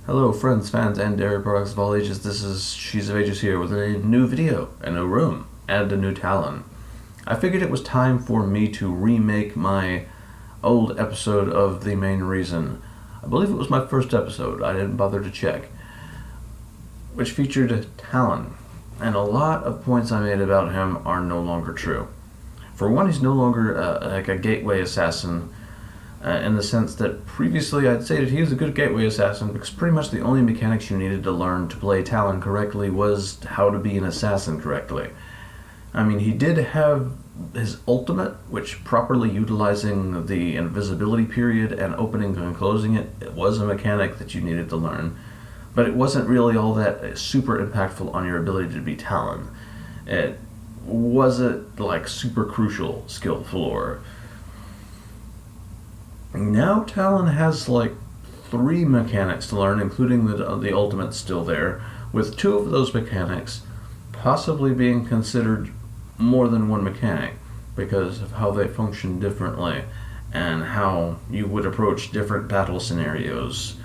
Hello friends, fans, and dairy products of all ages. This is She's of Ages here with a new video, a new room, and a new Talon. I figured it was time for me to remake my old episode of The Main Reason. I believe it was my first episode, I didn't bother to check, which featured Talon, and a lot of points I made about him are no longer true. For one, he's no longer like a gateway assassin, in the sense that previously I'd say that he was a good gateway assassin because pretty much the only mechanics you needed to learn to play Talon correctly was how to be an assassin correctly. I mean, he did have his ultimate, which properly utilizing the invisibility period and opening and closing it was a mechanic that you needed to learn, but it wasn't really all that super impactful on your ability to be Talon. It wasn't like super crucial skill floor. Now Talon has like 3 mechanics to learn, including the ultimate still there, with 2 of those mechanics possibly being considered more than one mechanic because of how they function differently and how you would approach different battle scenarios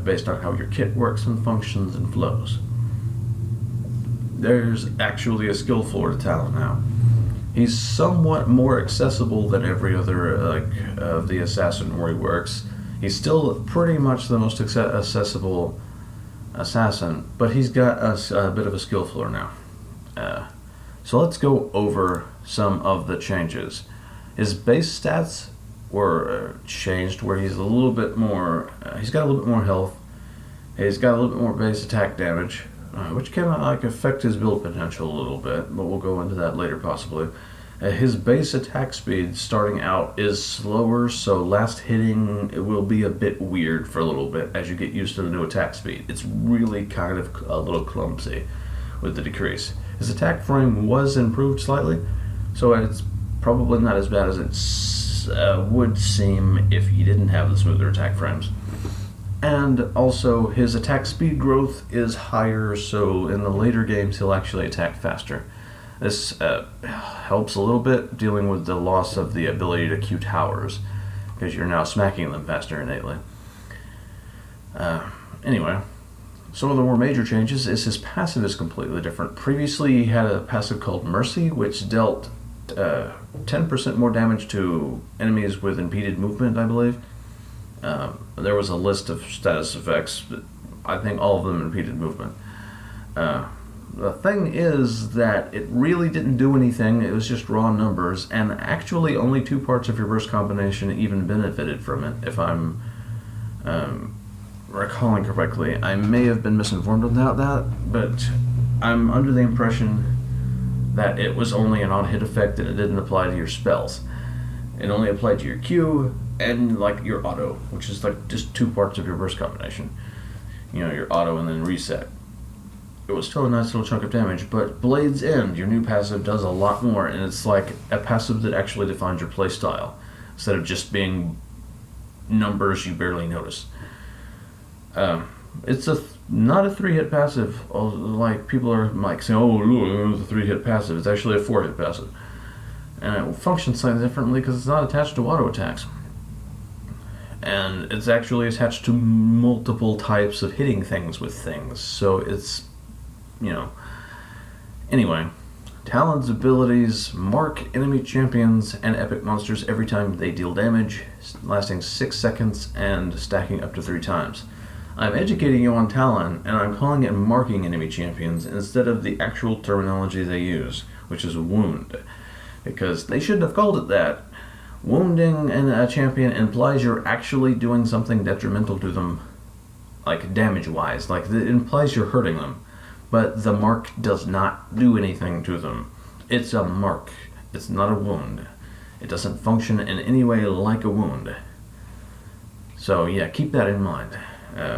based on how your kit works and functions and flows. There's actually a skill floor to Talon now. He's somewhat more accessible than every other of the assassin where he works. He's still pretty much the most accessible assassin, but he's got a bit of a skill floor now. So let's go over some of the changes. His base stats were changed, where he's a little bit more. He's got a little bit more health. He's got a little bit more base attack damage, which can affect his build potential a little bit, but we'll go into that later possibly. His base attack speed starting out is slower, so last hitting it will be a bit weird for a little bit as you get used to the new attack speed. It's really kind of a little clumsy with the decrease. His attack frame was improved slightly, so it's probably not as bad as it would seem if he didn't have the smoother attack frames. And also, his attack speed growth is higher, so in the later games he'll actually attack faster. This helps a little bit dealing with the loss of the ability to queue towers, because you're now smacking them faster innately. Anyway, some of the more major changes is his passive is completely different. Previously he had a passive called Mercy, which dealt 10% more damage to enemies with impeded movement, I believe. There was a list of status effects, but I think all of them impeded movement. The thing is that it really didn't do anything, it was just raw numbers, and actually only 2 parts of your burst combination even benefited from it, if I'm recalling correctly. I may have been misinformed about that, but I'm under the impression that it was only an on-hit effect and it didn't apply to your spells. It only applied to your Q and like your auto, which is like just 2 parts of your burst combination. You know, your auto and then reset. It was still a nice little chunk of damage, but Blade's End, your new passive, does a lot more, and it's like a passive that actually defines your playstyle, instead of just being numbers you barely notice. It's not a 3-hit passive, like people are like saying, oh look, it's a 3-hit passive. It's actually a 4-hit passive. And it functions slightly differently because it's not attached to auto attacks. And it's actually attached to multiple types of hitting things with things, so it's, you know. Anyway, Talon's abilities mark enemy champions and epic monsters every time they deal damage, lasting 6 seconds and stacking up to 3 times. I'm educating you on Talon, and I'm calling it marking enemy champions instead of the actual terminology they use, which is wound, because they shouldn't have called it that. Wounding a champion implies you're actually doing something detrimental to them, like damage-wise, like it implies you're hurting them. But the mark does not do anything to them. It's a mark. It's not a wound. It doesn't function in any way like a wound. So yeah, keep that in mind.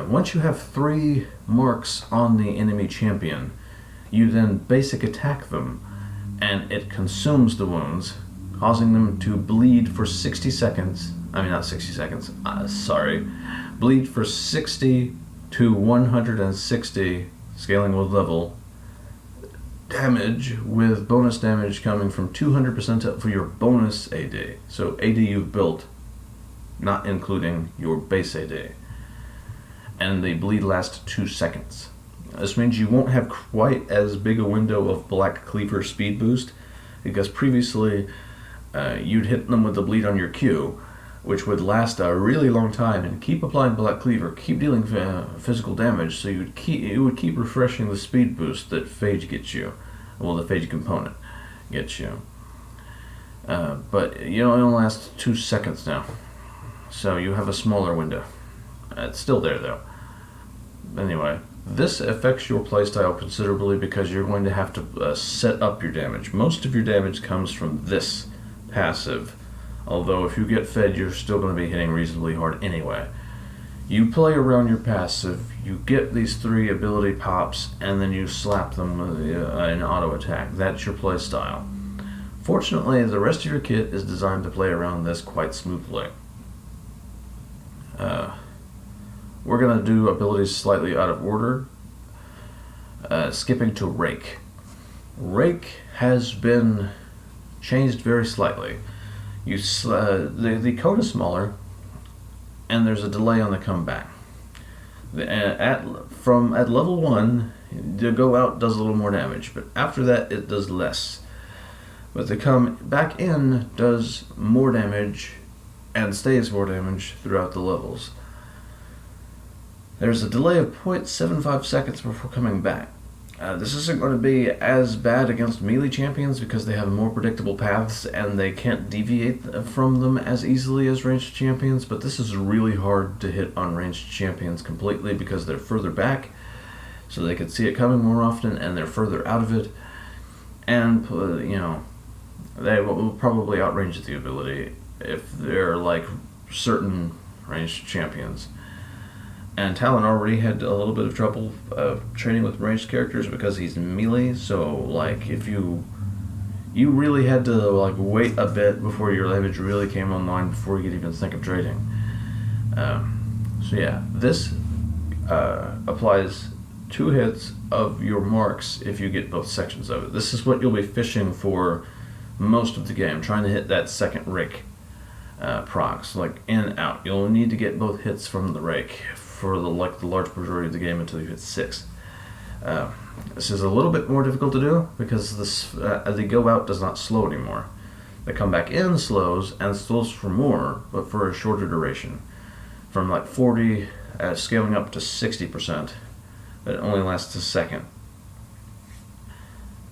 Once you have 3 marks on the enemy champion, you then basic attack them, and it consumes the wounds, causing them to bleed for 60 seconds. I mean, not 60 seconds. Bleed for 60 to 160, scaling with level, damage, with bonus damage coming from 200% up for your bonus AD. So AD you've built, not including your base AD. and the bleed lasts 2 seconds. This means you won't have quite as big a window of Black Cleaver speed boost, because previously you'd hit them with the bleed on your Q, which would last a really long time and keep applying Black Cleaver, keep dealing physical damage, so you would keep refreshing the speed boost that Phage gets you, well, the Phage component gets you. But it only lasts 2 seconds now, so you have a smaller window. It's still there though. Anyway, this affects your playstyle considerably because you're going to have to set up your damage. Most of your damage comes from this passive, although if you get fed, you're still going to be hitting reasonably hard anyway. You play around your passive, you get these 3 ability pops, and then you slap them with an auto attack. That's your playstyle. Fortunately, the rest of your kit is designed to play around this quite smoothly. We're going to do abilities slightly out of order. Skipping to Rake. Rake has been changed very slightly. The cone is smaller, and there's a delay on the comeback. At level 1, the go out does a little more damage, but after that it does less. But the come back in does more damage and stays more damage throughout the levels. There's a delay of 0.75 seconds before coming back. This isn't going to be as bad against melee champions because they have more predictable paths and they can't deviate from them as easily as ranged champions, but this is really hard to hit on ranged champions completely because they're further back, so they can see it coming more often, and they're further out of it, and they will probably outrange the ability if they're like certain ranged champions. And Talon already had a little bit of trouble training with ranged characters because he's melee, so like if you really had to like wait a bit before your damage really came online before you could even think of trading. So yeah, this applies 2 hits of your marks if you get both sections of it. This is what you'll be fishing for most of the game, trying to hit that second Rake procs, like in out. You'll need to get both hits from the Rake for the large majority of the game until you hit 6. This is a little bit more difficult to do because the go out does not slow anymore. The come back in slows and slows for more, but for a shorter duration, from like 40 scaling up to 60%. But it only lasts a second.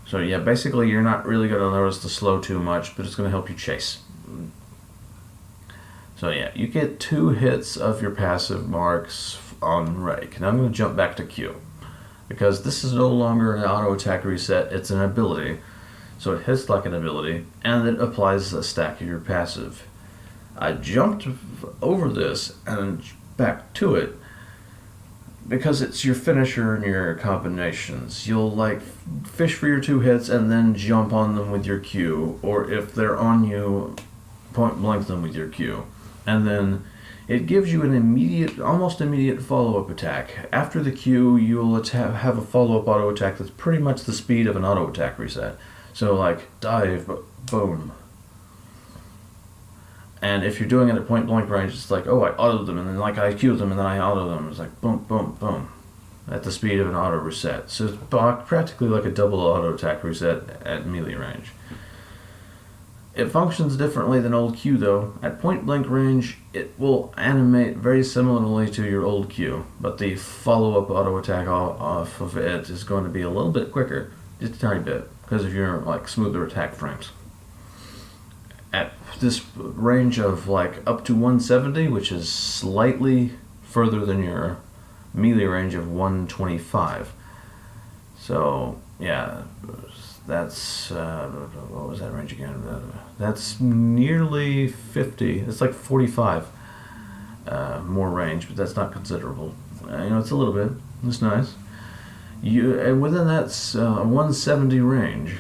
So yeah, basically you're not really going to notice the slow too much, but it's going to help you chase. So yeah, you get 2 hits of your passive marks on Rake. Now I'm going to jump back to Q, because this is no longer an auto attack reset, it's an ability. So it hits like an ability, and it applies a stack of your passive. I jumped over this and back to it, because it's your finisher and your combinations. You'll like fish for your 2 hits and then jump on them with your Q, or if they're on you, point blank them with your Q. And then it gives you an almost immediate follow-up attack. After the Q, you'll have a follow-up auto attack that's pretty much the speed of an auto attack reset. So like, dive, boom. And if you're doing it at point blank range, it's like, oh, I autoed them, and then like I Q'd them, and then I autoed them. It's like, boom, boom, boom, at the speed of an auto reset. So it's practically like a double auto attack reset at melee range. It functions differently than old Q though. At point blank range, it will animate very similarly to your old Q, but the follow-up auto attack off of it is going to be a little bit quicker, just a tiny bit, because of your like smoother attack frames. At this range of like up to 170, which is slightly further than your melee range of 125. So yeah, that's what was that range again? That's nearly 50. It's like 45 more range, but that's not considerable. It's a little bit. It's nice. And within that 170 range,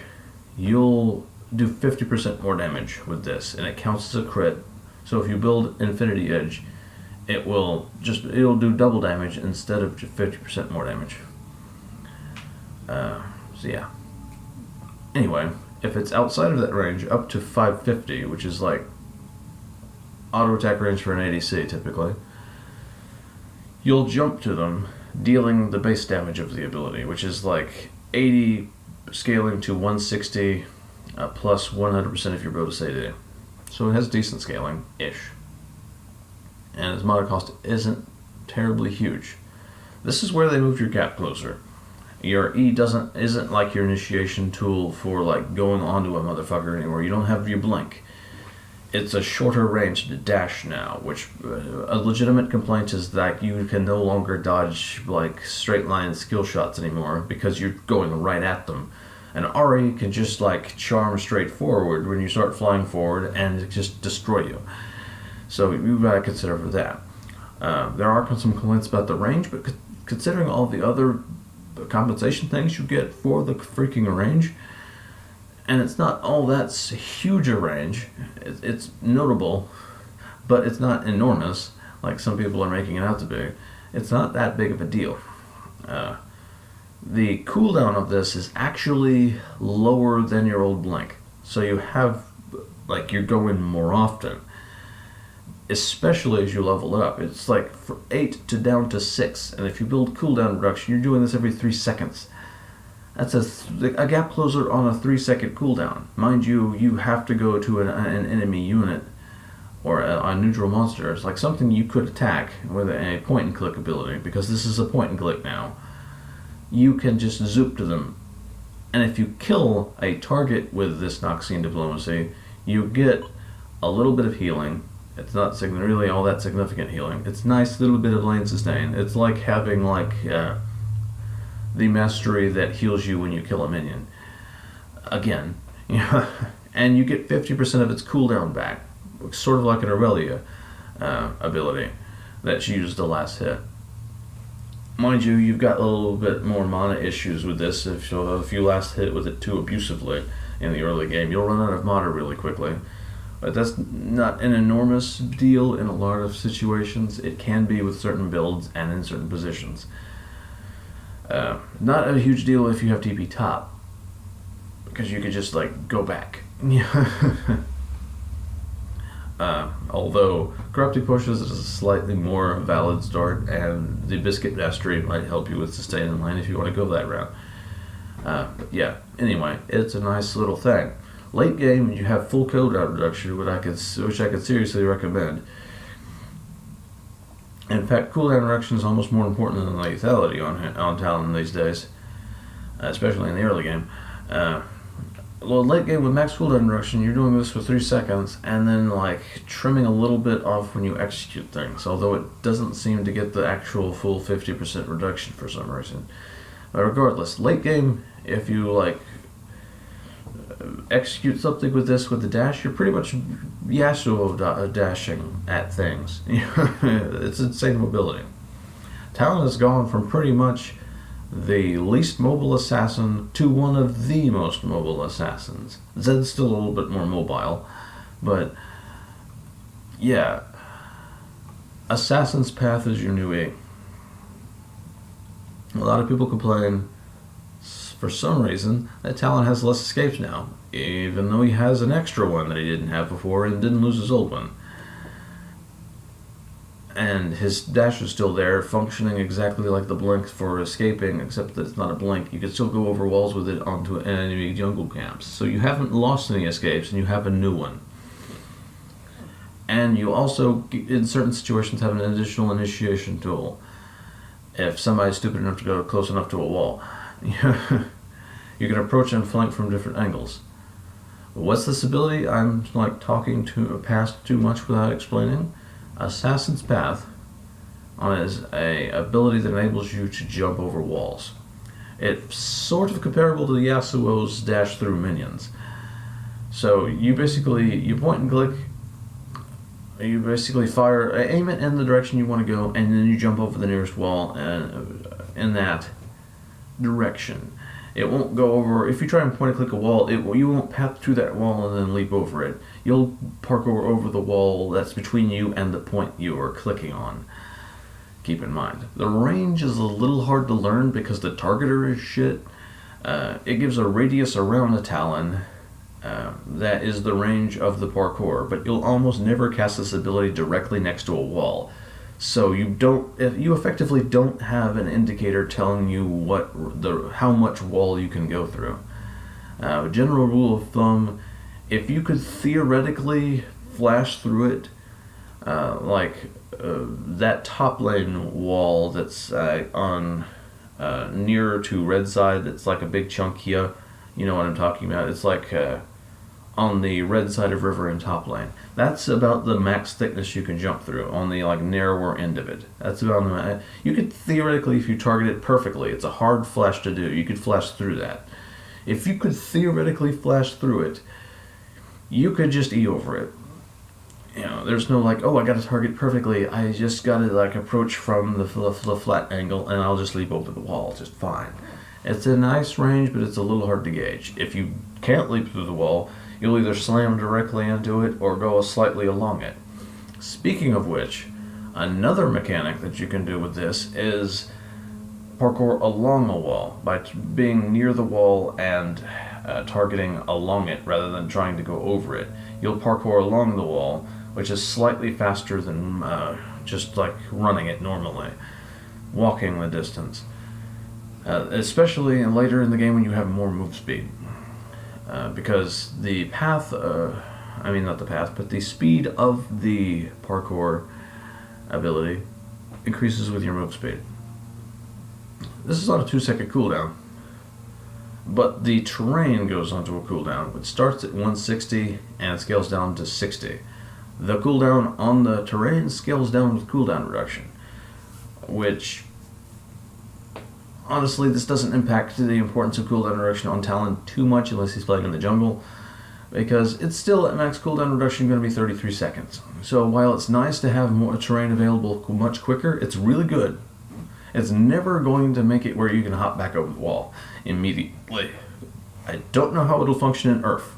you'll do 50% more damage with this, and it counts as a crit. So if you build Infinity Edge, it'll do double damage instead of 50% more damage. So yeah. Anyway, if it's outside of that range, up to 550, which is like auto attack range for an ADC typically, you'll jump to them, dealing the base damage of the ability, which is like 80 scaling to 160 plus 100% if you're bonus AD. So it has decent scaling-ish. And its mana cost isn't terribly huge. This is where they moved your gap closer. Your E isn't like your initiation tool for like going onto a motherfucker anymore. You don't have your blink. It's a shorter range to dash now, which a legitimate complaint is that you can no longer dodge like straight line skill shots anymore because you're going right at them. And RE can just like charm straight forward when you start flying forward and just destroy you. So you gotta consider for that. There are some complaints about the range, but considering all the other compensation things you get for the freaking range, and it's not all that huge a range. It's notable, but it's not enormous like some people are making it out to be. It's not that big of a deal. The cooldown of this is actually lower than your old blink, so you have like you're going more often, especially as you level up. It's like from 8 to down to 6, and if you build cooldown reduction, you're doing this every 3 seconds. That's a gap closer on a 3-second cooldown. Mind you, you have to go to an enemy unit or a neutral monster. It's like something you could attack with a point and click ability, because this is a point and click now. You can just zoop to them, and if you kill a target with this Noxian Diplomacy, you get a little bit of healing. It's not really all that significant healing. It's nice little bit of lane sustain. It's like having like the mastery that heals you when you kill a minion. Again, and you get 50% of its cooldown back, sort of like an Aurelia ability that she used the last hit. Mind you, you've got a little bit more mana issues with this. If you last hit with it too abusively in the early game, you'll run out of mana really quickly. But that's not an enormous deal in a lot of situations. It can be with certain builds and in certain positions. Not a huge deal if you have TP top, because you could just like go back. Although Corrupting Pushes is a slightly more valid start, and the Biscuit Mastery might help you with sustain in lane if you want to go that route. But yeah, anyway, it's a nice little thing. Late game, you have full cooldown reduction, which I could seriously recommend. In fact, cooldown reduction is almost more important than lethality on Talon these days, especially in the early game. Well, late game with max cooldown reduction, you're doing this for 3 seconds, and then like trimming a little bit off when you execute things, although it doesn't seem to get the actual full 50% reduction for some reason. But regardless, late game, if you like execute something with this with the dash, you're pretty much Yasuo dashing at things. It's insane mobility. Talon has gone from pretty much the least mobile assassin to one of the most mobile assassins. Zed's still a little bit more mobile, but yeah, Assassin's Path is your new E. A lot of people complain for some reason that Talon has less escapes now, even though he has an extra one that he didn't have before and didn't lose his old one. And his dash is still there, functioning exactly like the blink for escaping, except that it's not a blink. You can still go over walls with it onto enemy jungle camps. So you haven't lost any escapes, and you have a new one. And you also, in certain situations, have an additional initiation tool. If somebody's stupid enough to go close enough to a wall, you can approach and flank from different angles. What's this ability? I'm like talking past too much without explaining. Assassin's Path is a ability that enables you to jump over walls. It's sort of comparable to the Yasuo's dash through minions. So you point and click, you basically aim it in the direction you want to go, and then you jump over the nearest wall and in that direction. It won't go over. If you try and point and click a wall, you won't path through that wall and then leap over it. You'll parkour over the wall that's between you and the point you are clicking on. Keep in mind, the range is a little hard to learn because the targeter is shit. It gives a radius around the Talon that is the range of the parkour, but you'll almost never cast this ability directly next to a wall. So you effectively don't have an indicator telling you how much wall you can go through. General rule of thumb: if you could theoretically flash through it, that top lane wall that's on nearer to red side, that's like a big chunk here. You know what I'm talking about? It's like on the red side of river in top lane. That's about the max thickness you can jump through on the narrower end of it. That's about the you could theoretically, if you target it perfectly, it's a hard flash to do. You could flash through that. If you could theoretically flash through it, you could just E over it. There's no I got to target perfectly. I just got to approach from the flat angle, and I'll just leap over the wall just fine. It's a nice range, but it's a little hard to gauge. If you can't leap through the wall, you'll either slam directly into it or go slightly along it. Speaking of which, another mechanic that you can do with this is parkour along a wall by being near the wall and targeting along it rather than trying to go over it. You'll parkour along the wall, which is slightly faster than just running it normally, walking the distance. Especially later in the game when you have more move speed. Because the path, not the path, but the speed of the parkour ability increases with your move speed. This is on a 2-second cooldown, but the terrain goes onto a cooldown, which starts at 160 and it scales down to 60. The cooldown on the terrain scales down with cooldown reduction, which honestly, this doesn't impact the importance of cooldown reduction on Talon too much unless he's playing in the jungle, because it's still at max cooldown reduction going to be 33 seconds. So while it's nice to have more terrain available much quicker, it's really good. It's never going to make it where you can hop back over the wall immediately. I don't know how it'll function in Earth.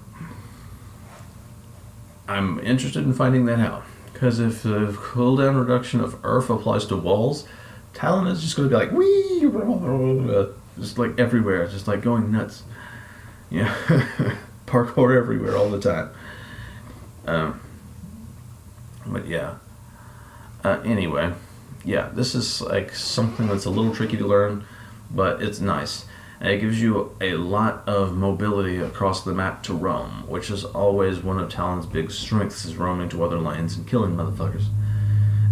I'm interested in finding that out, because if the cooldown reduction of Earth applies to walls, Talon is just going to be like, wee, just everywhere, just going nuts. Yeah, parkour everywhere all the time. But yeah. Anyway, yeah, this is something that's a little tricky to learn, but it's nice. And it gives you a lot of mobility across the map to roam, which is always one of Talon's big strengths, is roaming to other lanes and killing motherfuckers.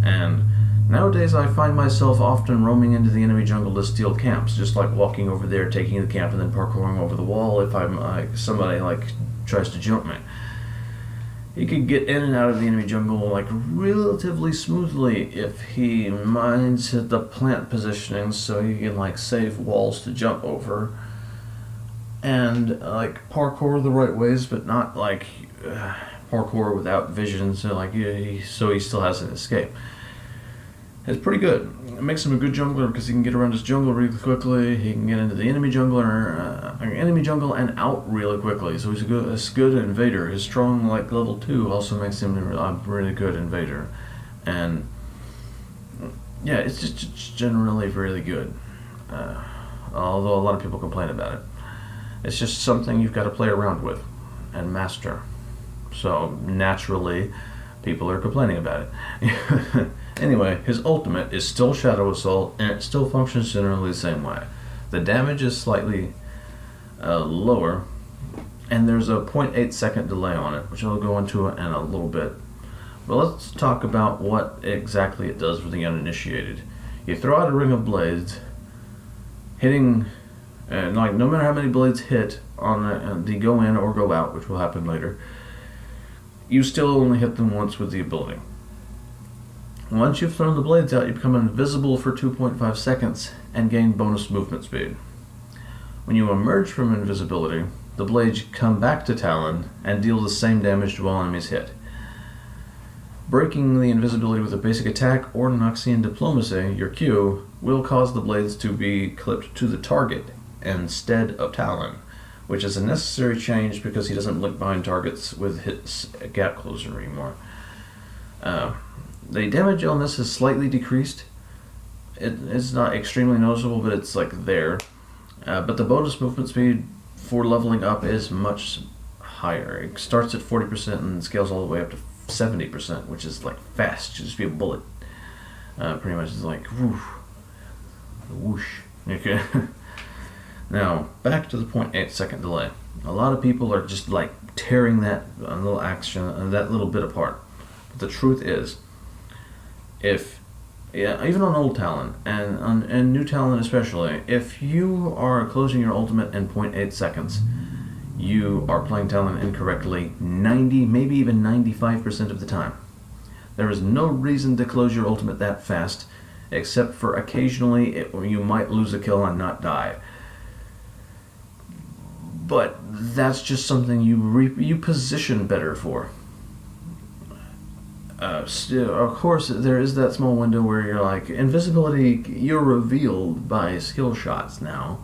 And nowadays I find myself often roaming into the enemy jungle to steal camps, just walking over there, taking the camp, and then parkouring over the wall if I'm somebody tries to jump me. He can get in and out of the enemy jungle relatively smoothly if he minds the plant positioning, so he can save walls to jump over and parkour the right ways, but not parkour without vision, so he still has an escape. It's pretty good. It makes him a good jungler because he can get around his jungle really quickly. He can get into the enemy jungle and out really quickly. So he's a good invader. His strong level 2 also makes him a really good invader. And yeah, it's just generally really good. Although a lot of people complain about it. It's just something you've got to play around with and master. So naturally, people are complaining about it. Anyway, his ultimate is still Shadow Assault, and it still functions generally the same way. The damage is slightly lower, and there's a 0.8 second delay on it, which I'll go into in a little bit. But let's talk about what exactly it does for the uninitiated. You throw out a ring of blades, hitting, no matter how many blades hit on the go in or go out, which will happen later, you still only hit them once with the ability. Once you've thrown the blades out, you become invisible for 2.5 seconds and gain bonus movement speed. When you emerge from invisibility, the blades come back to Talon and deal the same damage to all enemies hit. Breaking the invisibility with a basic attack or Noxian Diplomacy, your Q, will cause the blades to be clipped to the target instead of Talon, which is a necessary change because he doesn't look behind targets with his gap closer anymore. The damage on this is slightly decreased. It's not extremely noticeable, but it's there. But the bonus movement speed for leveling up is much higher. It starts at 40% and scales all the way up to 70%, which is fast. You just be a bullet. Pretty much it's like whoosh, whoosh. Okay. Now back to the 0.8 second delay. A lot of people are just like tearing that little action, that little bit apart. But the truth is, even on old Talon and new Talon especially, if you are closing your ultimate in 0.8 seconds, you are playing Talon incorrectly 90, maybe even 95% of the time. There is no reason to close your ultimate that fast, except for occasionally you might lose a kill and not die. But that's just something you position better for. Of course, there is that small window where you're like, invisibility, you're revealed by skill shots now.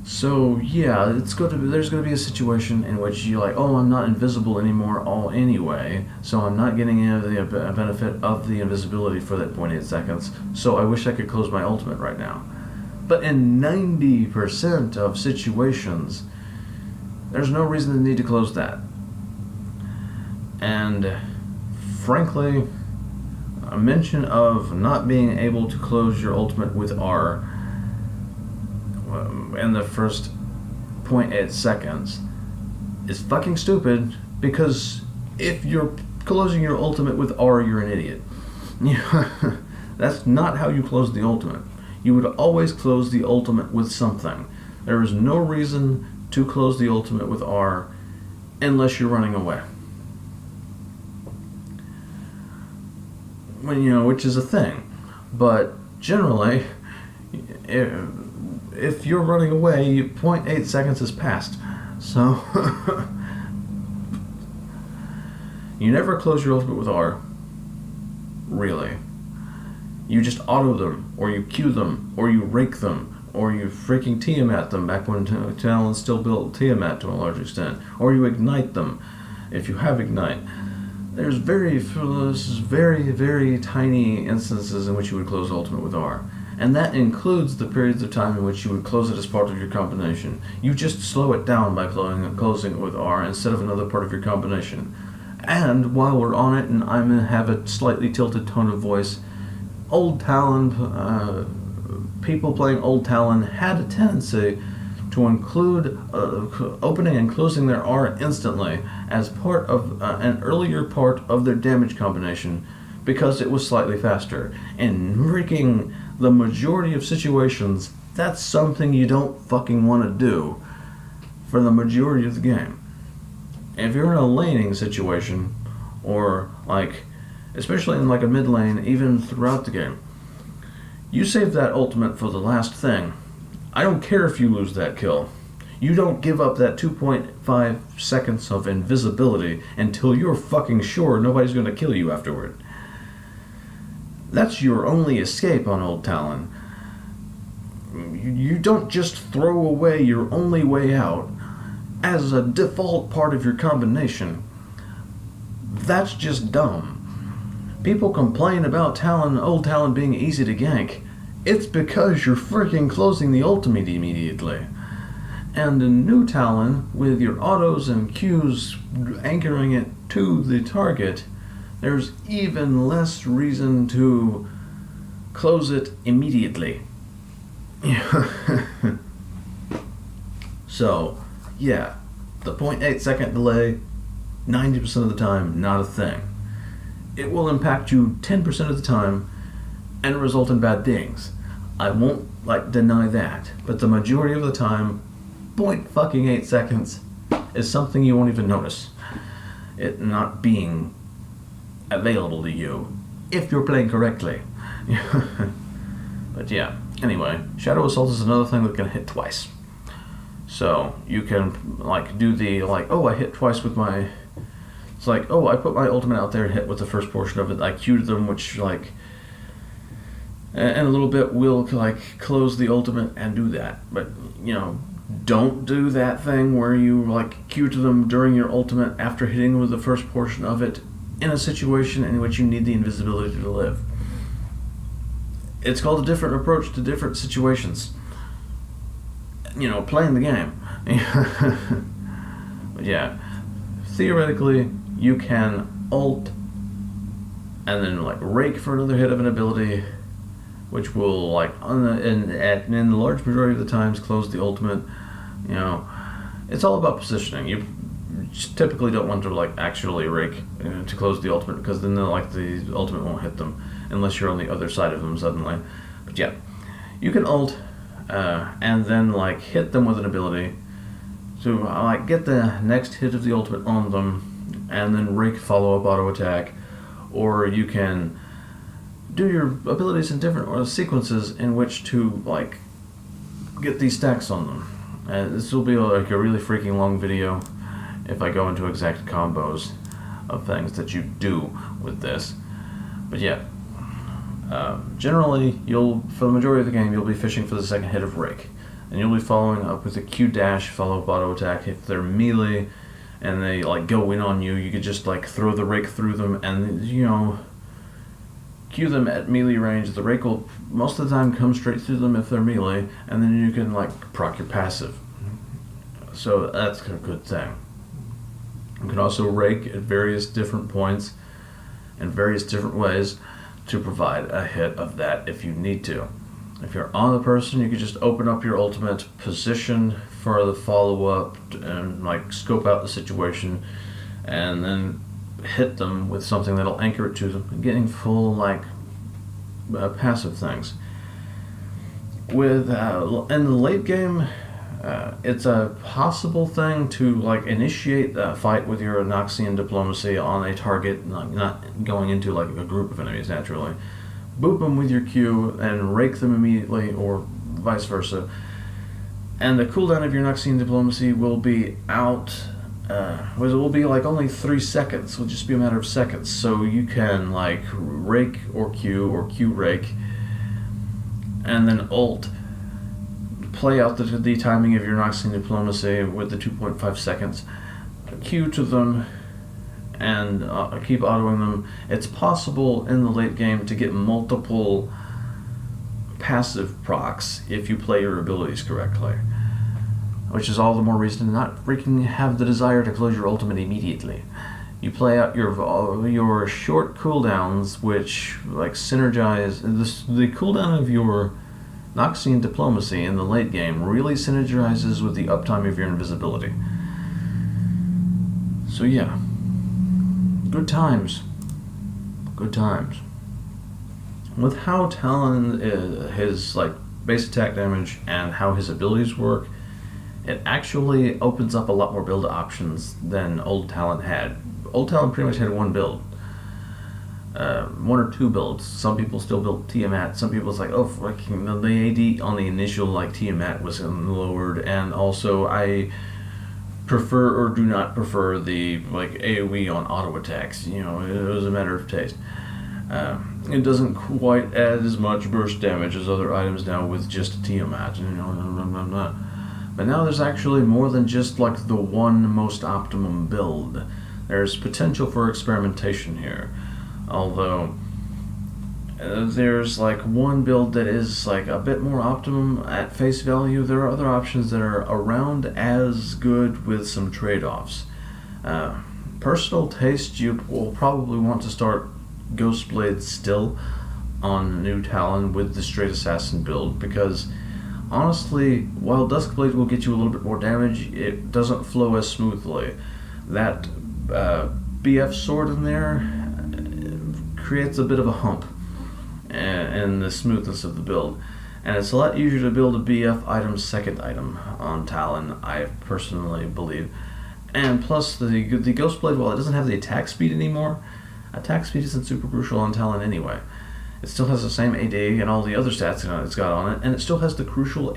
So yeah, there's going to be a situation in which you're like, oh, I'm not invisible anymore anyway, so I'm not getting any of the benefit of the invisibility for that 0.8 seconds, so I wish I could close my ultimate right now. But in 90% of situations, there's no reason to need to close that. And frankly, a mention of not being able to close your ultimate with R in the first 0.8 seconds is fucking stupid, because if you're closing your ultimate with R, you're an idiot. That's not how you close the ultimate. You would always close the ultimate with something. There is no reason to close the ultimate with R unless you're running away. Which is a thing. But generally, if you're running away, 0.8 seconds has passed. So, you never close your ultimate with R. Really. You just auto them, or you Q them, or you rake them, or you freaking Tiamat them back when Talon still built Tiamat to a large extent, or you ignite them if you have ignite. There's very, very tiny instances in which you would close ultimate with R. And that includes the periods of time in which you would close it as part of your combination. You just slow it down by closing it with R instead of another part of your combination. And while we're on it, and I'm going to have a slightly tilted tone of voice, old Talon, people playing old Talon had a tendency to include opening and closing their R instantly as part of an earlier part of their damage combination, because it was slightly faster. In freaking the majority of situations, that's something you don't fucking want to do for the majority of the game. If you're in a laning situation, or especially in a mid lane, even throughout the game, you save that ultimate for the last thing. I don't care if you lose that kill. You don't give up that 2.5 seconds of invisibility until you're fucking sure nobody's going to kill you afterward. That's your only escape on old Talon. You don't just throw away your only way out as a default part of your combination. That's just dumb. People complain about old Talon being easy to gank. It's because you're freaking closing the ultimate immediately. And in new Talon, with your autos and Qs anchoring it to the target, there's even less reason to close it immediately. So, yeah, the 0.8 second delay, 90% of the time, not a thing. It will impact you 10% of the time and result in bad things. I won't deny that, but the majority of the time, 0.8 seconds is something you won't even notice it not being available to you if you're playing correctly. But yeah, anyway, Shadow Assault is another thing that can hit twice. So you can do the oh, I hit twice with my. It's oh, I put my ultimate out there and hit with the first portion of it. I queued them, which and a little bit will close the ultimate and do that. But don't do that thing where you queue to them during your ultimate after hitting with the first portion of it in a situation in which you need the invisibility to live. It's called a different approach to different situations. Playing the game. But yeah, theoretically, you can ult and then like Rake for another hit of an ability, which will like in the large majority of the times close the ultimate. You know, it's all about positioning. You typically don't want to like actually Rake to close the ultimate, because then the ultimate won't hit them unless you're on the other side of them suddenly. But yeah, you can ult and then like hit them with an ability to like get the next hit of the ultimate on them, and then Rake follow-up auto attack, or you can do your abilities in different sequences in which to like get these stacks on them. And this will be like a really freaking long video if I go into exact combos of things that you do with this. But yeah, generally for the majority of the game you'll be fishing for the second hit of Rake, and you'll be following up with a Q dash follow-up auto attack. If they're melee and they like go in on you, you could just like throw the Rake through them and Q them at melee range. The Rake will most of the time come straight through them if they're melee, and then you can like proc your passive. So that's a good thing. You can also Rake at various different points in various different ways to provide a hit of that if you need to. If you're on the person, you can just open up your ultimate, position for the follow-up, and like scope out the situation, and then hit them with something that'll anchor it to them, getting full like passive things. With in the late game, it's a possible thing to like initiate a fight with your Noxian diplomacy on a target, not going into like a group of enemies naturally. Boop them with your Q and Rake them immediately, or vice versa. And the cooldown of your Noxian diplomacy will be out. It will be like only 3 seconds. It'll just be a matter of seconds. So you can like Rake or Q Rake, and then ult. Play out the timing of your Noxian diplomacy with the 2.5 seconds. Q to them and keep autoing them. It's possible in the late game to get multiple passive procs if you play your abilities correctly, which is all the more reason to not freaking have the desire to close your ultimate immediately. You play out your short cooldowns, which like synergize. The cooldown of your Noxian diplomacy in the late game really synergizes with the uptime of your invisibility. So yeah, good times. Good times. With how Talon his like base attack damage and how his abilities work, it actually opens up a lot more build options than old Talon had. Old Talon pretty much had one build. 1 or 2 builds. Some people still built Tiamat. Some people it's like, oh, fucking the AD on the initial like Tiamat was lowered, and also I prefer or do not prefer the like AoE on auto attacks. You know, it was a matter of taste. It doesn't quite add as much burst damage as other items now with just a Tiamat. You know, but now there's actually more than just like the one most optimum build. There's potential for experimentation here. Although there's like one build that is like a bit more optimum at face value, there are other options that are around as good with some trade-offs. Personal taste, you will probably want to start Ghostblade still on new Talon with the straight assassin build, because honestly, while Duskblade will get you a little bit more damage, it doesn't flow as smoothly. That BF sword in there creates a bit of a hump in the smoothness of the build, and it's a lot easier to build a BF item second item on Talon, I personally believe. And plus the Ghostblade, while it doesn't have the attack speed anymore, attack speed isn't super crucial on Talon anyway. It still has the same AD and all the other stats it's got on it, and it still has the crucial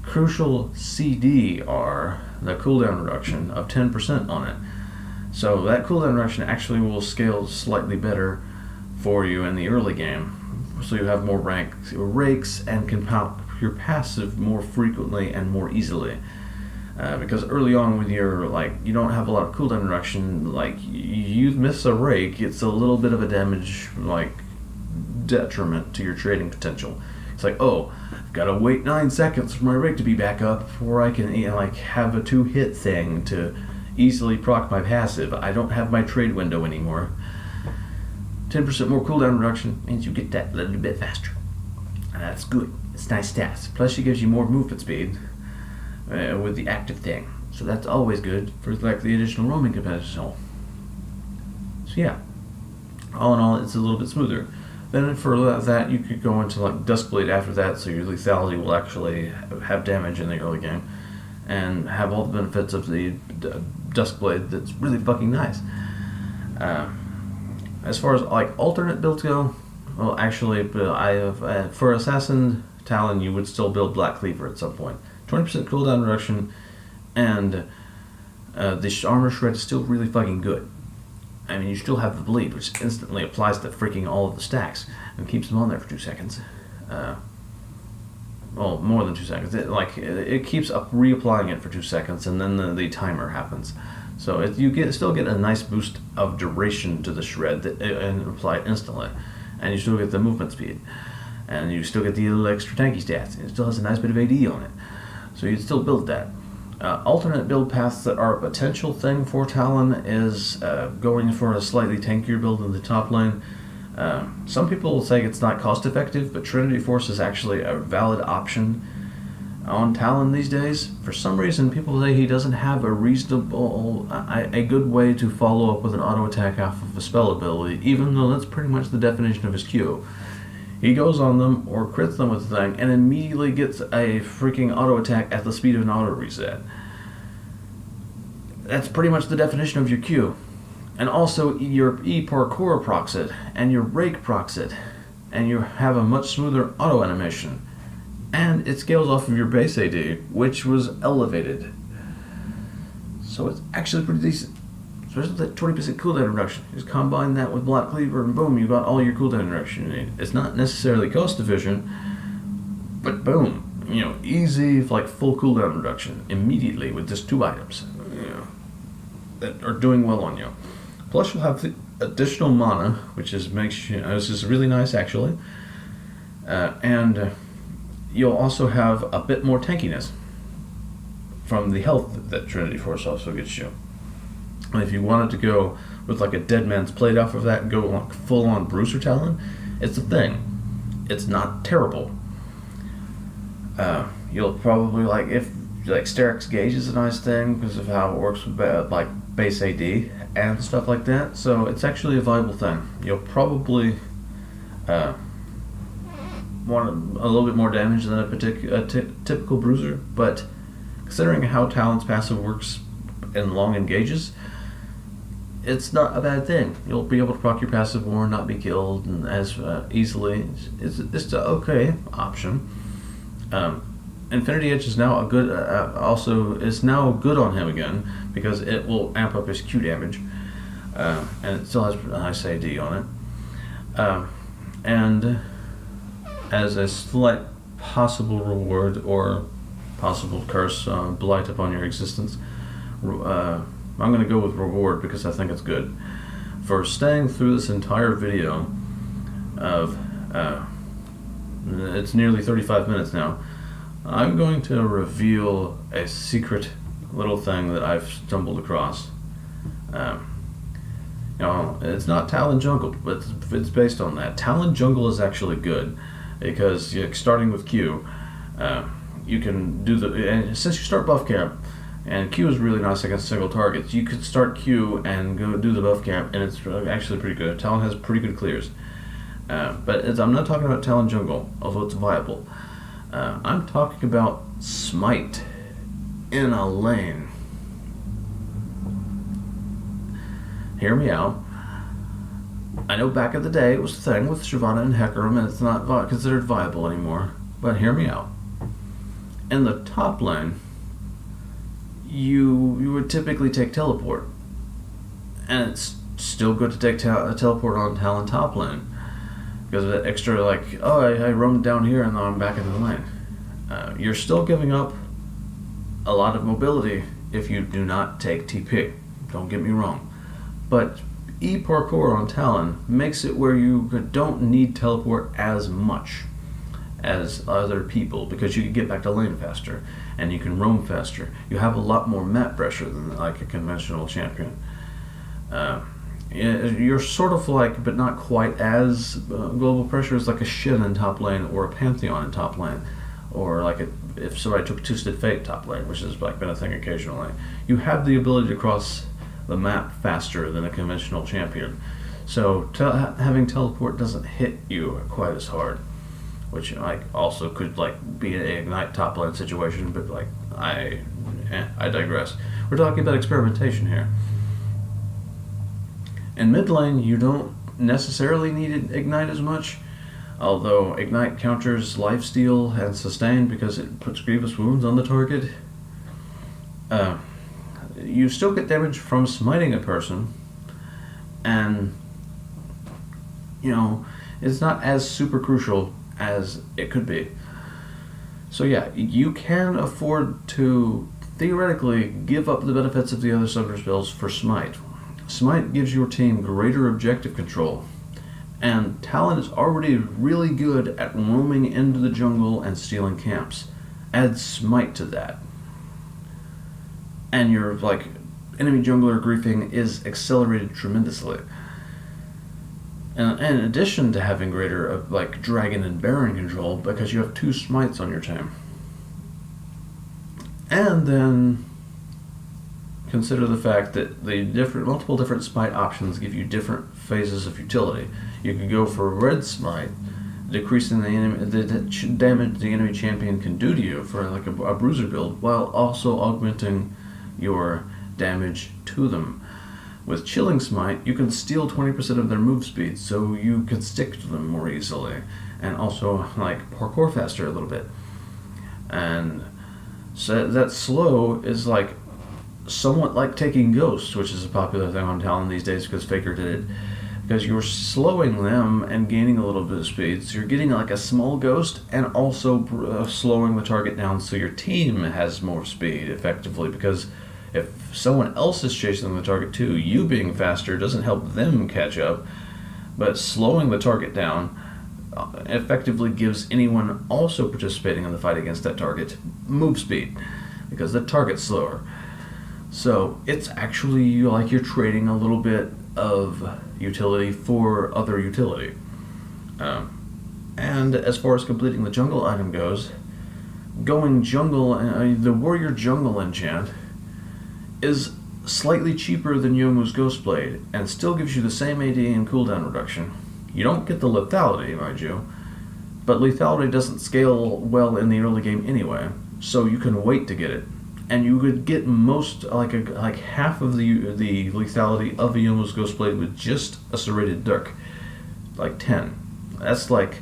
crucial CDR, the cooldown reduction of 10% on it. So that cooldown reduction actually will scale slightly better for you in the early game, so you have more rakes and can pop your passive more frequently and more easily. Because early on with your, like, you don't have a lot of cooldown reduction, like, you miss a Rake, it's a little bit of a damage, like, detriment to your trading potential. It's like, oh, I've got to wait 9 seconds for my Rake to be back up before I can, have a 2-hit thing to easily proc my passive. I don't have my trade window anymore. 10% more cooldown reduction means you get that a little bit faster. And that's good. It's nice stats. Plus she gives you more movement speed with the active thing. So that's always good for like the additional roaming capacity. So yeah, all in all, it's a little bit smoother. Then for that, you could go into like Duskblade after that, so your lethality will actually have damage in the early game, and have all the benefits of the Duskblade. That's really fucking nice. As far as like alternate builds go, well, actually, I have for Assassin Talon, you would still build Black Cleaver at some point. 20% cooldown reduction, and the armor shred is still really fucking good. I mean, you still have the bleed, which instantly applies to freaking all of the stacks and keeps them on there for 2 seconds. Well, more than 2 seconds. It keeps reapplying it for 2 seconds, and then the timer happens. So you still get a nice boost of duration to the shred and apply it instantly, and you still get the movement speed, and you still get the little extra tanky stats. It still has a nice bit of AD on it, so you'd still build that. Alternate build paths that are a potential thing for Talon is going for a slightly tankier build in the top lane. Some people will say it's not cost effective, but Trinity Force is actually a valid option on Talon these days. For some reason, people say he doesn't have a good way to follow up with an auto attack off of a spell ability, even though that's pretty much the definition of his Q. He goes on them or crits them with the thing and immediately gets a freaking auto attack at the speed of an auto reset. That's pretty much the definition of your Q. And also your E parkour procs it, and your Rake procs it, and you have a much smoother auto animation. And it scales off of your base AD, which was elevated. So it's actually pretty decent. Especially that 20% cooldown reduction. Just combine that with Black Cleaver and boom, you got all your cooldown reduction you need. It's not necessarily cost efficient, but boom, easy like full cooldown reduction immediately with just 2 items, that are doing well on you. Plus you'll have the additional mana, which makes you, this is really nice actually, and you'll also have a bit more tankiness from the health that Trinity Force also gets you. And if you wanted to go with like a Dead Man's Plate off of that and go like full on Bruiser Talon, it's a thing. It's not terrible. You'll probably if Steric's Gauge is a nice thing because of how it works with like base AD and stuff like that. So it's actually a viable thing. You'll probably want a little bit more damage than a typical Bruiser, but considering how Talon's passive works in long engages, it's not a bad thing. You'll be able to proc your passive more and not be killed and as easily. It's an okay option. Infinity Edge is now a good. Is now good on him again because it will amp up his Q damage, and it still has a nice AD on it. And as a slight possible reward or possible curse, blight upon your existence, I'm going to go with reward because I think it's good. For staying through this entire video of, it's nearly 35 minutes now, I'm going to reveal a secret little thing that I've stumbled across. It's not Talon Jungle, but it's based on that. Talon Jungle is actually good because starting with Q, you can do and since you start buff camp, and Q is really nice against single targets, you could start Q and go do the buff camp, and it's actually pretty good. Talon has pretty good clears. But I'm not talking about Talon Jungle, although it's viable. I'm talking about Smite in a lane. Hear me out. I know back in the day it was a thing with Shyvana and Hecarim, and it's not considered viable anymore. But hear me out. In the top lane, you would typically take teleport, and it's still good to take teleport on Talon top lane because of that extra I roamed down here and now I'm back into the lane. You're still giving up a lot of mobility if you do not take TP. Don't get me wrong, but E parkour on Talon makes it where you don't need teleport as much. as other people because you can get back to lane faster and you can roam faster. You have a lot more map pressure than like a conventional champion. You're sort of like, but not quite as global pressure as like a Shin in top lane or a Pantheon in top lane, or like if somebody took Twisted Fate top lane, which has like been a thing occasionally. You have the ability to cross the map faster than a conventional champion, so having teleport doesn't hit you quite as hard, which like also could like be an Ignite top lane situation, but like I digress. We're talking about experimentation here. In mid lane, you don't necessarily need Ignite as much, although Ignite counters lifesteal and sustain because it puts grievous wounds on the target. You still get damage from smiting a person, and you know, it's not as super crucial as it could be. So yeah, you can afford to theoretically give up the benefits of the other summoner spells for Smite. Smite gives your team greater objective control, and Talon is already really good at roaming into the jungle and stealing camps. Add Smite to that, and your like enemy jungler griefing is accelerated tremendously. And in addition to having greater like dragon and baron control, because you have 2 smites on your team. And then consider the fact that the multiple different smite options give you different phases of utility. You could go for red smite, decreasing the damage the enemy champion can do to you for like a bruiser build, while also augmenting your damage to them. With chilling smite, you can steal 20% of their move speed, so you can stick to them more easily, and also like parkour faster a little bit. And so that slow is like somewhat like taking ghosts, which is a popular thing on Talon these days because Faker did it. Because you're slowing them and gaining a little bit of speed, so you're getting like a small ghost and also slowing the target down so your team has more speed effectively, because if someone else is chasing the target too, you being faster doesn't help them catch up, but slowing the target down effectively gives anyone also participating in the fight against that target move speed, because the target's slower. So it's actually like you're trading a little bit of utility for other utility. And as far as completing the jungle item goes, going jungle, the warrior jungle enchant is slightly cheaper than Yomu's Ghostblade and still gives you the same AD and cooldown reduction. You don't get the lethality, mind you, but lethality doesn't scale well in the early game anyway, so you can wait to get it. And you would get most, like half of the lethality of a Yomu's Ghostblade with just a serrated dirk, like 10. That's like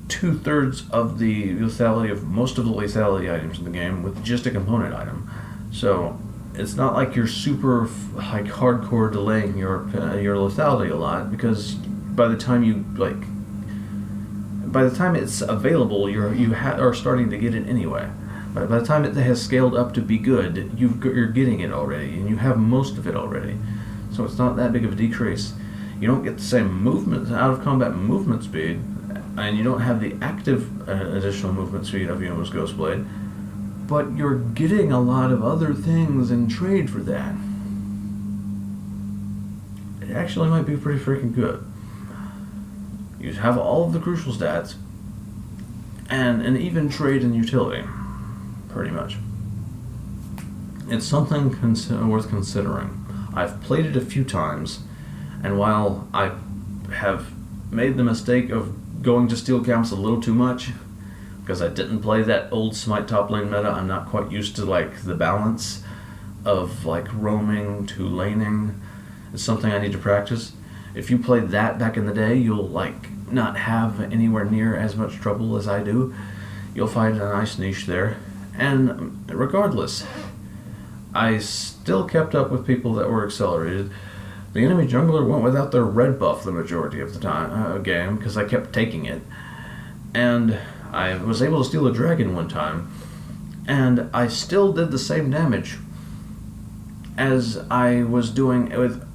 2/3 of the lethality of most of the lethality items in the game with just a component item. So it's not like you're super like hardcore delaying your lethality a lot, because by the time it's available, you are starting to get it anyway. But by the time it has scaled up to be good, you're getting it already, and you have most of it already. So it's not that big of a decrease. You don't get the same movement, out of combat movement speed, and you don't have the active additional movement speed of Yomu's Ghostblade, but you're getting a lot of other things in trade for that. It actually might be pretty freaking good. You have all of the crucial stats, and an even trade in utility. Pretty much. It's something worth considering. I've played it a few times, and while I have made the mistake of going to steal camps a little too much, because I didn't play that old Smite top lane meta, I'm not quite used to like the balance of like roaming to laning. It's something I need to practice. If you played that back in the day, you'll like not have anywhere near as much trouble as I do. You'll find a nice niche there. And regardless, I still kept up with people that were accelerated. The enemy jungler went without their red buff the majority of the time game, because I kept taking it. And I was able to steal a dragon one time, and I still did the same damage as I was doing with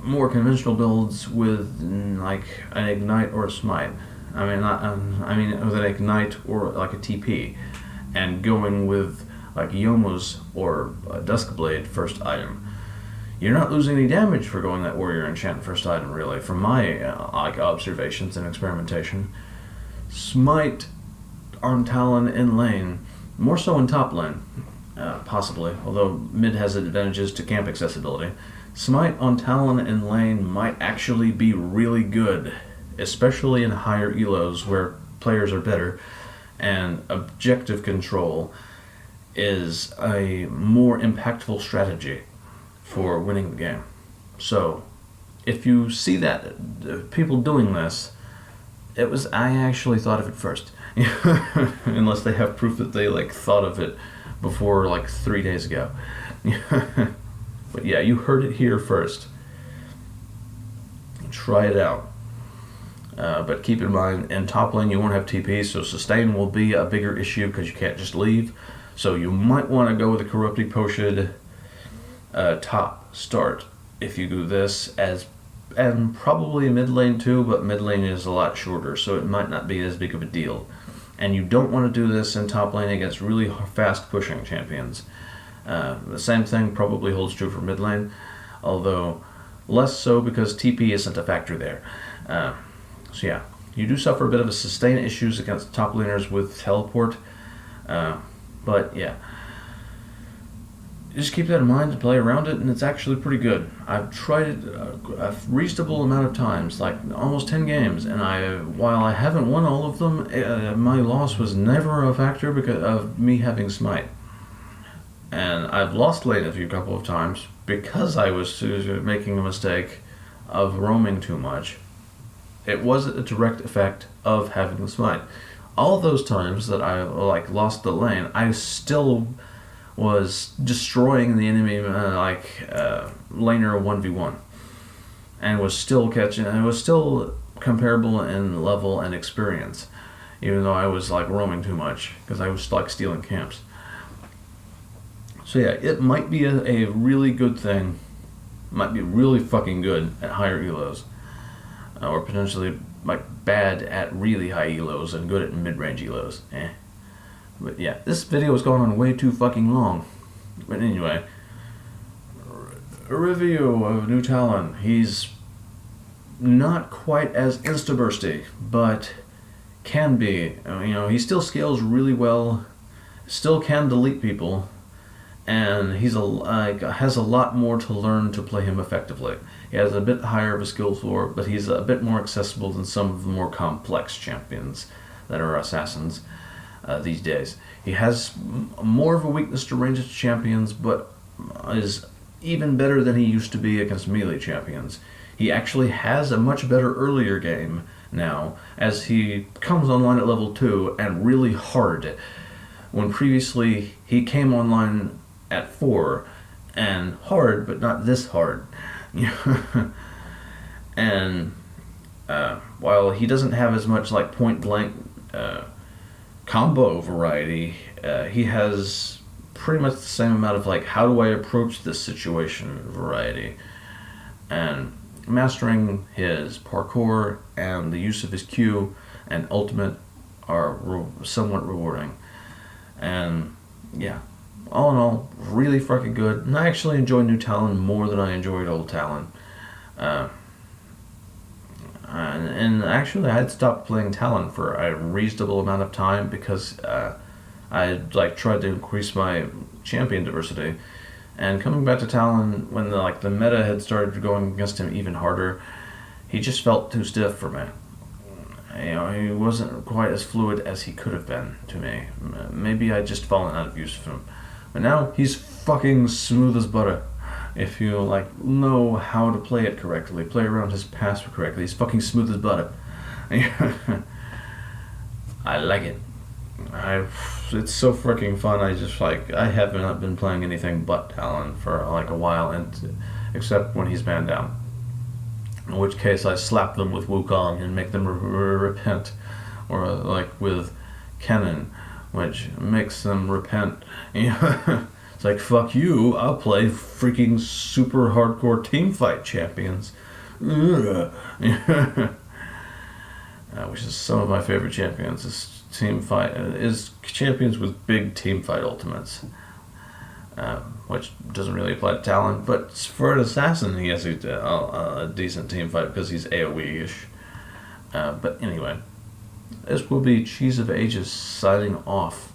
more conventional builds with like an Ignite or a Smite. I mean, not, I mean with an ignite or like a TP, and going with like Yomo's or Duskblade first item. You're not losing any damage for going that Warrior Enchant first item, really, from my like observations and experimentation. Smite on Talon in lane, more so in top lane, possibly, although mid has advantages to camp accessibility. Smite on Talon in lane might actually be really good, especially in higher elos where players are better, and objective control is a more impactful strategy for winning the game. So, if you see that people doing this, I actually thought of it first. Unless they have proof that they like thought of it before like 3 days ago. But yeah, you heard it here first. Try it out. But keep in mind, in top lane you won't have TP, so sustain will be a bigger issue because you can't just leave. So you might want to go with a Corrupted Potion top start if you do this, and probably mid lane too, but mid lane is a lot shorter, so it might not be as big of a deal. And you don't want to do this in top lane against really fast pushing champions. The same thing probably holds true for mid lane, although less so because TP isn't a factor there. So yeah, you do suffer a bit of a sustain issues against top laners with teleport, but yeah. Just keep that in mind to play around it, and it's actually pretty good. I've tried it a reasonable amount of times, like almost 10 games, and while I haven't won all of them, my loss was never a factor because of me having Smite. And I've lost lane a couple of times because I was making a mistake of roaming too much. It wasn't a direct effect of having the Smite. All those times that I lost the lane, I still was destroying the enemy laner 1v1, and was still catching, and it was still comparable in level and experience, even though I was like roaming too much because I was like stealing camps. So yeah, it might be a really good thing, might be really fucking good at higher elos, or potentially like bad at really high elos and good at mid-range elos. But yeah, this video has gone on way too fucking long. But anyway, a review of New Talon. He's not quite as insta-bursty, but can be. He still scales really well, still can delete people, and he's has a lot more to learn to play him effectively. He has a bit higher of a skill floor, but he's a bit more accessible than some of the more complex champions that are assassins. These days. He has more of a weakness to ranged champions, but is even better than he used to be against melee champions. He actually has a much better earlier game now, as he comes online at level 2 and really hard, when previously he came online at 4 and hard, but not this hard. And while he doesn't have as much like point blank combo variety, he has pretty much the same amount of like how do I approach this situation variety, and mastering his parkour and the use of his Q and ultimate are somewhat rewarding. And yeah, all in all, really fucking good, and I actually enjoy New Talon more than I enjoyed Old Talon. And actually, I had stopped playing Talon for a reasonable amount of time because I tried to increase my champion diversity. And coming back to Talon, when the meta had started going against him even harder, he just felt too stiff for me. He wasn't quite as fluid as he could have been to me. Maybe I'd just fallen out of use of him. But now he's fucking smooth as butter. If you know how to play it correctly, play around his passive correctly, he's fucking smooth as butter. I like it. It's so freaking fun. I have not been playing anything but Talon for a while, except when he's banned down. In which case I slap them with Wukong and make them repent, or with Kennen, which makes them repent. It's like, fuck you, I'll play freaking super hardcore teamfight champions. which is some of my favorite champions. Is team fight is champions with big team fight ultimates, which doesn't really apply to Talon. But for an assassin, he has a decent team fight because he's AoE-ish. But anyway, this will be Cheese of Ages signing off.